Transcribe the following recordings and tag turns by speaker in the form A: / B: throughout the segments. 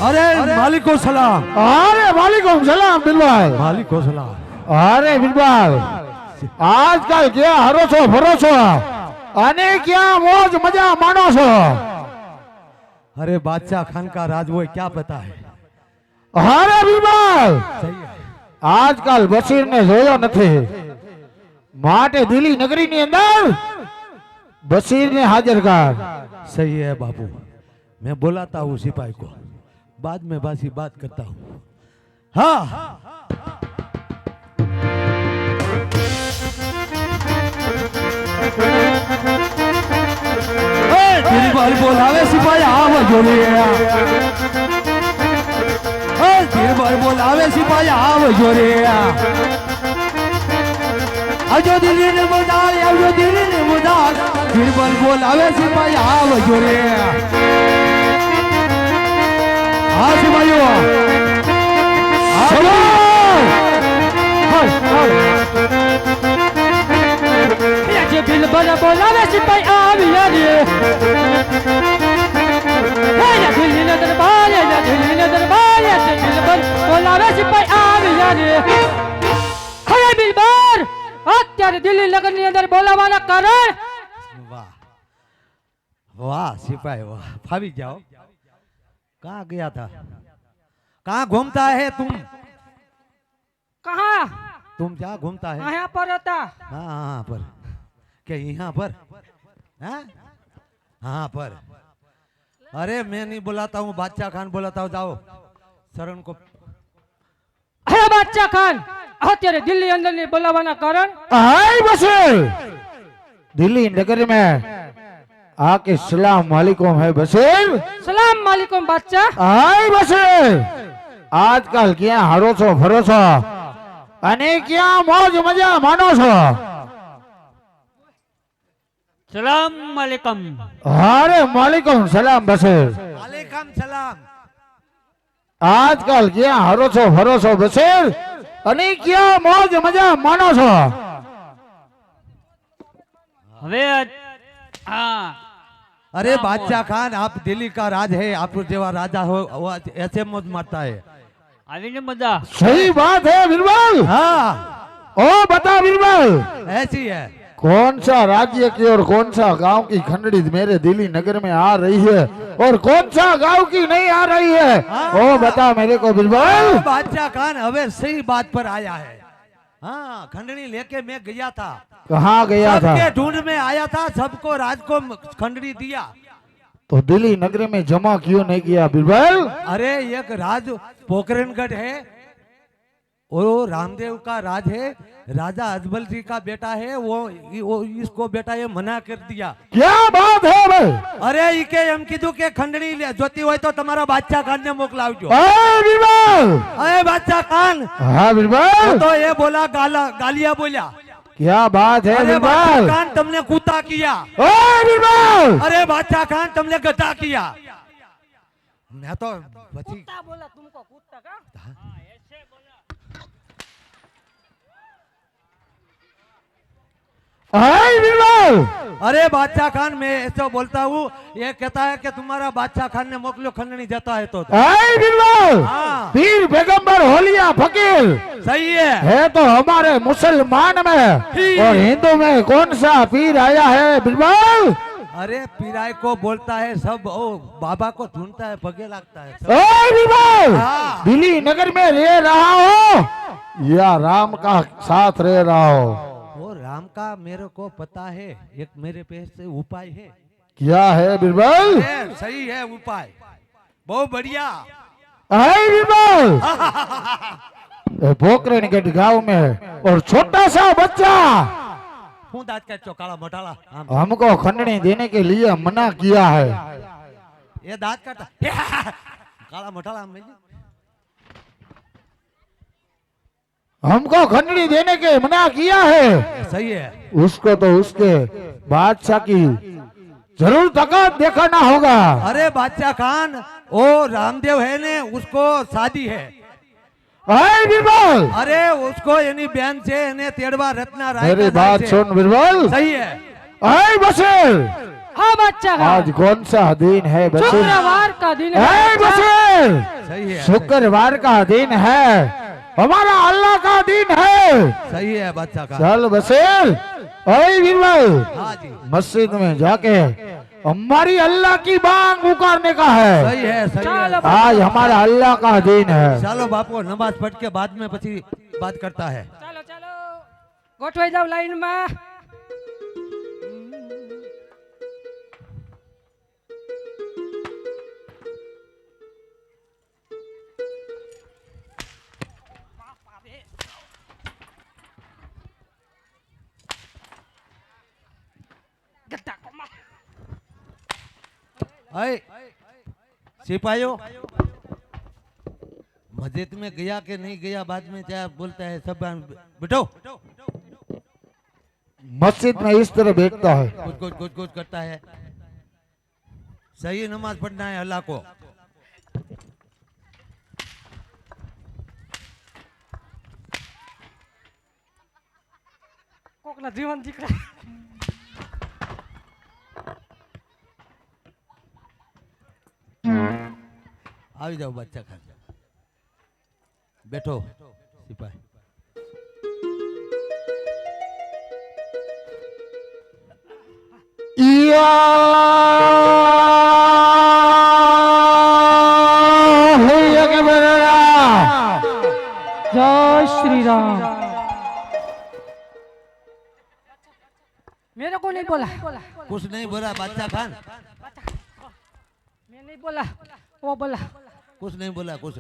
A: अरे मालिक को सलाम। अरे वालेकुम सलाम दिल भाई। मालिक को सलाम। अरे बिरबल आजकल क्या हरोसो भरोसो अने क्या मौज मजा मानो छो।
B: अरे बादशाह खान का राज वो क्या पता है।
A: अरे बिरबल आजकल बशीर ने जोयो નથી માટે દિલ્હી નગરી ની અંદર बशीर ने हाजिर कर।
B: सही है बाबू, मैं बुलाता हूँ सिपाही को, बाद में बासी बात करता हूँ। हाँ बिरबल बोलावे सिपाही आव जोरे। बिरबल बोलावे सिपाही आव जोरे। आजो दिल्ली ने बुधार, आजो दिल्ली ने बुधार, बिरबल बोलावे सिपाही आव जोरे। हाँ सिपाहियों बिरबल बोलावे सिपाही आव जोरे। दिल्ली ने दरबार, दिल्ली ने दरबार, बिरबल बोलावे सिपाही आव जोरे। अरे बिरबल અત્યારે દિલ્હી નગર ની અંદર બોલાવાના કારણ। વાહ વાહ सिपाही वाह, फावी जाओ। कहाँ गया था, कहाँ घूमता है तुम?
C: कहाँ
B: तुम क्या घूमता है?
C: यहाँ पर था।
B: हाँ पर क्या यहाँ पर? हाँ पर। अरे मैं नहीं बुलाता हूँ, बादशाह खान बुलाता हूँ। जाओ शरण को।
C: अरे बादशाह खान અત્યારે દિલ્હી અંદર ની બોલાવાના કારણ।
A: हाय बशीर दिल्ली नगर में आके सलाम वालेकुम है बशीर।
C: सलाम वालेकुम बादशाह।
A: हाय बशीर आजकल क्या हरोसो भरोसो अने क्या मौज मजा मानो छो।
C: सलाम वालेकुम।
A: अरे वालेकुम सलाम बशीर।
B: वालेकुम सलाम।
A: आजकल क्या हरोसो भरोसो बशीर अने क्या मौज मजा मानो छो।
C: હવે हाँ
B: अरे बादशाह खान आप दिल्ली का राज है, आप जेवा राजा हो वो ऐसे मौज मारता है।
C: आવીને મજા।
A: सही बात है बिरबल।
B: हाँ
A: ओ बता बिरबल
B: ऐसी है।
A: कौन सा राज्य की और कौन सा गांव की खंडड़ी मेरे दिल्ली नगर में आ रही है और कौन सा गांव की नहीं आ रही है। ओ बता मेरे को बिरबल।
B: बादशाह खान हमें सही बात पर आया है। हाँ खंडनी लेके मैं गया था।
A: कहाँ गया था?
B: सबके ढूंढ में आया था, सबको राज को खंडनी दिया।
A: तो दिल्ली नगर में जमा क्यों नहीं किया बिरबल?
B: अरे एक राज पोखरणगढ़ है, वो रामदेव का राज है, राजा अजबल जी का बेटा है, वो इसको बेटा ये मना कर दिया।
A: क्या बात है भाई?
B: अरे इके हम कीधु के खंडनी जोती हो तो तुम्हारा बादशाह खान ने मोकलावजो।
A: बिरबल
B: अरे बादशाह खान।
A: हाँ बिरबल
B: तो ये बोला गालियां बोला।
A: क्या बात है
B: अरे बादशाह
A: बिरबल?
B: खान तुमने कूता किया।
A: बिरबल
B: अरे बादशाह खान तुमने गधा किया। मैं तो बची
C: कुत्ता बोला तुमको, कुत्ता का? हाँ ऐसे बोला।
A: बिरबल
B: अरे बादशाह खान मैं ऐसा बोलता हूँ, ये कहता है कि तुम्हारा बादशाह खान ने मोकलो खंडनी जाता है तो।
A: बिरबल
B: हाँ।
A: पीर पैगंबर होलिया फकीर
B: सही है
A: तो हमारे मुसलमान में और हिंदू में कौन सा पीर आया है बिरबल?
B: अरे पीराय को बोलता है सब, ओ बाबा को ढूंढता है, पगे लगता है सब।
A: बिरबल
B: हाँ।
A: दिल्ली नगर में रह रहा हो या राम का साथ रह रहा हो?
B: वो राम का मेरे को पता है, एक मेरे पे से उपाय है।
A: क्या है बिरबल?
B: सही है उपाय, बहुत बढ़िया।
A: बिरबल पोखरणगढ़ गांव में और छोटा सा बच्चा
B: हूँ दांत का चौकाला मोटाला
A: हमको खंडनी देने के लिए मना किया है।
B: ये दांत काटा काला मोटाला
A: हमको खंडनी देने के मना किया है।
B: सही है।
A: उसको तो उसके बादशाह की जरूर ताकत दिखाना होगा।
B: अरे बादशाह खान ओ रामदेव है ने, उसको शादी है।
A: बिरबल
B: अरे उसको यानी बहन से यानी तेड़वा रत्ना राय
A: मेरी बात सुन बिरबल।
B: सही है।
A: बशीर
C: हाँ बच्चा का।
A: आज कौन सा दिन है बशीर?
C: शुक्रवार का दिन है
A: बशीर
B: सही है।
A: शुक्रवार का दिन है हमारा अल्लाह का दिन है।
D: सही है बादशाह खान।
A: चल बशीर, अरे बीरबल,
D: हाँ जी
A: मस्जिद में जाके हमारी अल्लाह की बांग पुकारने का है।
D: सही है सही है।
C: चलो
A: आज हमारा अल्लाह का दिन है।
D: ચાલો બાપુ નમાઝ પઢ કે बाद में પછી बात करता है।
C: ચાલો ચાલો ગોઠવાઈ જાવ લાઈનમાં.
D: अय सिपाहियों, मस्जिद में गया कि नहीं गया बाद में क्या बोलता है सब। बैठो।
A: मस्जिद में इस तरह बैठता है।
D: कुछ कुछ कुछ कुछ करता है। सही नमाज पढ़ना है अल्लाह को।
C: કોકના જીવન દીકરા
D: આવી જાઓ બચ્ચા ખાન, बैठो सिपाही।
A: या
B: जय श्री राम।
C: मेरे को नहीं बोला.
D: कुछ नहीं बोला बादशाह खान,
C: मैं नहीं बोला, वो बोला.
D: कुछ नहीं बोला कुछ।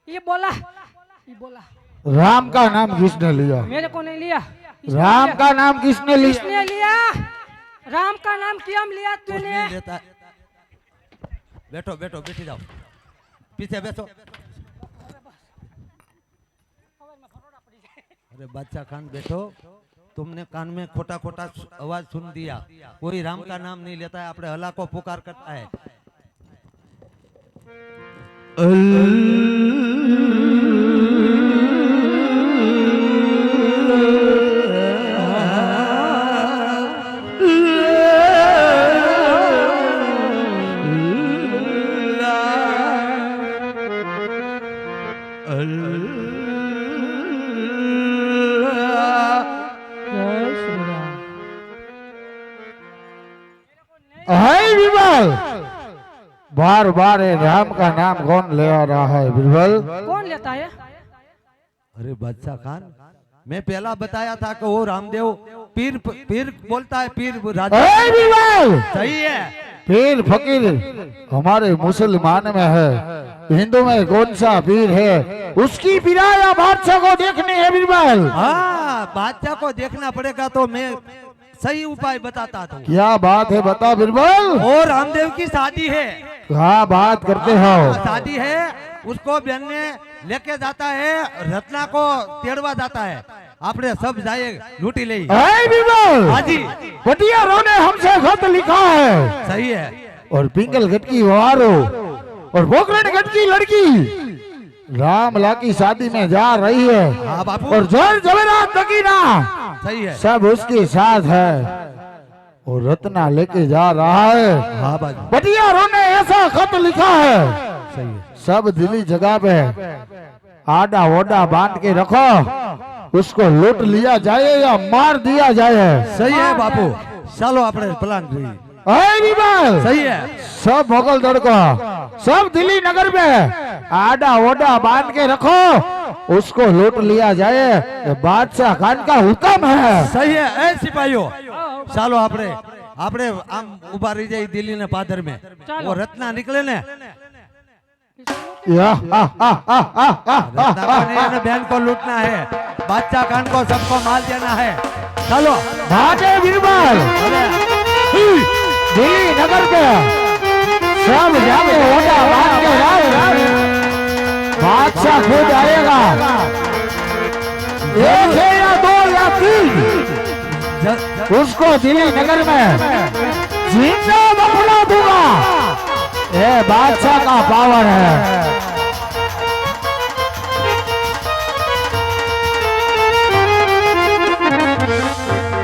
C: ये बोला, ये बोला.
A: राम का नाम किसने लिया?
C: मेरे को नहीं लिया.
A: राम का नाम किसने लिया?
C: किसने लिया? राम का नाम क्यों लिया
D: कुछ
C: तूने?
D: नहीं लेता। बैठो बैठो बैठी जाओ, पीछे बैठो। अरे बादशाह खान बैठो, तुमने कान में खोटा खोटा आवाज सुन दिया। कोई राम का नाम नहीं लेता है, अपने अल्लाह को पुकार करता है।
B: जय श्री राम।
A: है बीरबल, बार बार ये राम का नाम कौन ले आ रहा है बीरबल?
C: कौन लेता है?
D: अरे बादशाह खान, मैं पहला बताया था कि वो रामदेव पीर पीर बोलता है, पीर राजा।
A: है बीरबल,
D: सही है।
A: पीर फकीर हमारे मुसलमान में है, हिंदू में कौन सा पीर है? उसकी पिराया बादशाह को देखने है बीरबल।
D: हाँ, बादशाह को देखना पड़ेगा, तो मैं सही उपाय बताता था।
A: क्या बात है बता बीरबल।
D: और रामदेव की शादी है।
A: क्या बात करते हो?
D: शादी है, उसको बहन में लेके जाता है, रत्ना को तेड़वा जाता है। आपने सब जाए लूटी ले।
A: है बीरबल,
D: हाँ जी,
A: पटियारों ने हमसे खत लिखा है,
D: सही है।
A: और पिंगल गट की वारो और बोकरण गट की लड़की रामला की शादी में जा रही है।
D: हाँ बापू,
A: और जर जवेरात नगीना
D: सही है।
A: सब उसके साथ है, और रत्ना लेके जा रहा है।
D: हाँ बाबू,
A: पटियारों ने ऐसा खत लिखा है,
D: सही है।
A: सब दिली जगह पे आडा ओडा बांध के रखो, उसको लूट लिया जाए या मार दिया जाए।
D: सही है बापू, चलो अपने प्लान रही।
A: है बीरबल,
D: सही है।
A: सब मुगल दड़ को सब दिल्ली नगर में आडा ओडा बांध के रखो, उसको लूट लिया जाए, ये बादशाह खान का हुक्म है।
D: सही है। ए सिपाहियों, ચાલો આપણે આપણે આમ ઉભા રહી જાય દિલ્હી ને પાદર में, वो रत्ना निकले ने,
A: या
D: रत्ना को नहीं है, बहन को लूटना है, बादशाह खान को सबको मार देना है। चलो
A: भागे बीरबल, दिल्ली नगर पे सब जाके ओडा बांध के जाए, बादशाह खुद आएगा, एक है या दो या तीन, उसको दिल्ली नगर में जिंदा बपला दूंगा। ये बादशाह का पावर है।